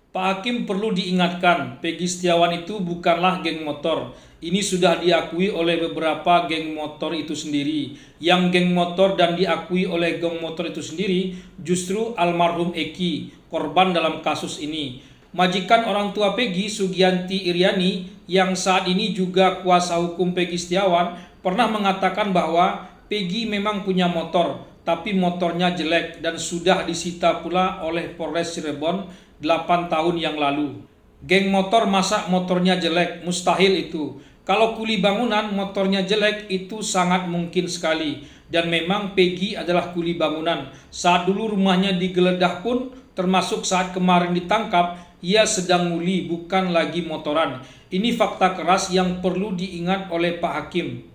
Pak Hakim perlu diingatkan, Peggy Setiawan itu bukanlah geng motor. Ini sudah diakui oleh beberapa geng motor itu sendiri. Yang geng motor dan diakui oleh geng motor itu sendiri justru almarhum Eki, korban dalam kasus ini. Majikan orang tua Peggy, Sugianti Iriani, yang saat ini juga kuasa hukum Peggy Setiawan, pernah mengatakan bahwa Peggy memang punya motor, tapi motornya jelek dan sudah disita pula oleh Polres Cirebon 8 tahun yang lalu. Geng motor masa motornya jelek? Mustahil itu. Kalau kuli bangunan motornya jelek itu sangat mungkin sekali. Dan memang Peggy adalah kuli bangunan. Saat dulu rumahnya digeledah pun, termasuk saat kemarin ditangkap, ia sedang nguli, bukan lagi motoran. Ini fakta keras yang perlu diingat oleh Pak Hakim.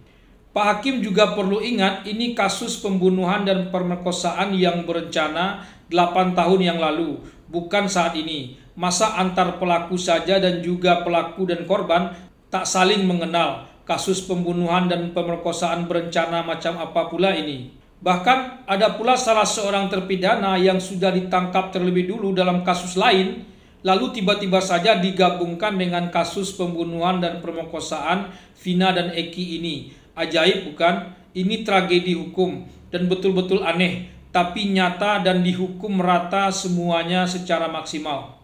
Pak Hakim juga perlu ingat, ini kasus pembunuhan dan pemerkosaan yang berencana 8 tahun yang lalu, bukan saat ini. Masa antar pelaku saja dan juga pelaku dan korban tak saling mengenal? Kasus pembunuhan dan pemerkosaan berencana macam apa pula ini? Bahkan ada pula salah seorang terpidana yang sudah ditangkap terlebih dulu dalam kasus lain, lalu tiba-tiba saja digabungkan dengan kasus pembunuhan dan pemerkosaan Vina dan Eki ini. Ajaib bukan? Ini tragedi hukum dan betul-betul aneh, tapi nyata dan dihukum merata semuanya secara maksimal.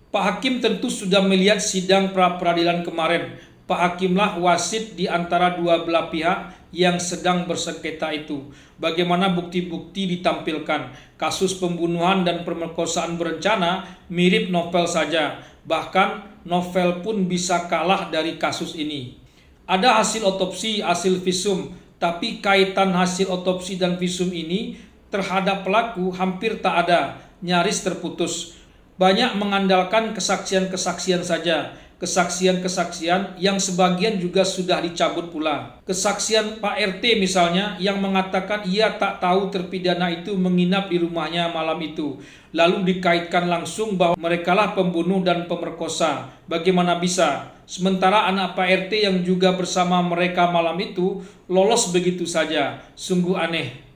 Pak Hakim tentu sudah melihat sidang pra-peradilan kemarin. Pak Hakimlah wasit di antara dua belah pihak yang sedang bersengketa itu. Bagaimana bukti-bukti ditampilkan? Kasus pembunuhan dan pemerkosaan berencana mirip novel saja. Bahkan novel pun bisa kalah dari kasus ini. Ada hasil otopsi, hasil visum, tapi kaitan hasil otopsi dan visum ini terhadap pelaku hampir tak ada, nyaris terputus. Banyak mengandalkan kesaksian-kesaksian saja, kesaksian-kesaksian yang sebagian juga sudah dicabut pula. Kesaksian Pak RT misalnya yang mengatakan ia tak tahu terpidana itu menginap di rumahnya malam itu. Lalu dikaitkan langsung bahwa merekalah pembunuh dan pemerkosa. Bagaimana bisa? Sementara anak Pak RT yang juga bersama mereka malam itu lolos begitu saja. Sungguh aneh.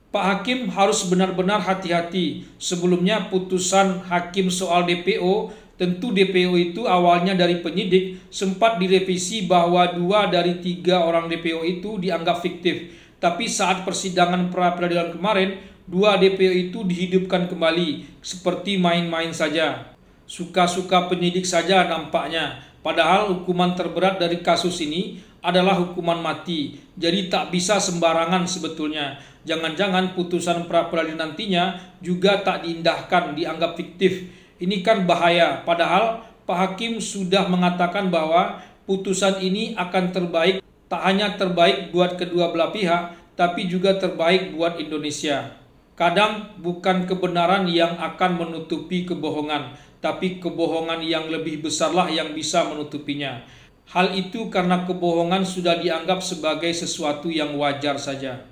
Pak Hakim harus benar-benar hati-hati. Sebelumnya putusan hakim soal DPO, tentu DPO itu awalnya dari penyidik sempat direvisi bahwa 2 dari 3 orang DPO itu dianggap fiktif. Tapi saat persidangan pra-peradilan kemarin, 2 DPO itu dihidupkan kembali, seperti main-main saja. Suka-suka penyidik saja nampaknya. Padahal hukuman terberat dari kasus ini adalah hukuman mati. Jadi tak bisa sembarangan sebetulnya. Jangan-jangan putusan pra-peradilan nantinya juga tak diindahkan, dianggap fiktif. Ini kan bahaya. Padahal Pak Hakim sudah mengatakan bahwa putusan ini akan terbaik. Tak hanya terbaik buat kedua belah pihak, tapi juga terbaik buat Indonesia. Kadang bukan kebenaran yang akan menutupi kebohongan, tapi kebohongan yang lebih besarlah yang bisa menutupinya. Hal itu karena kebohongan sudah dianggap sebagai sesuatu yang wajar saja.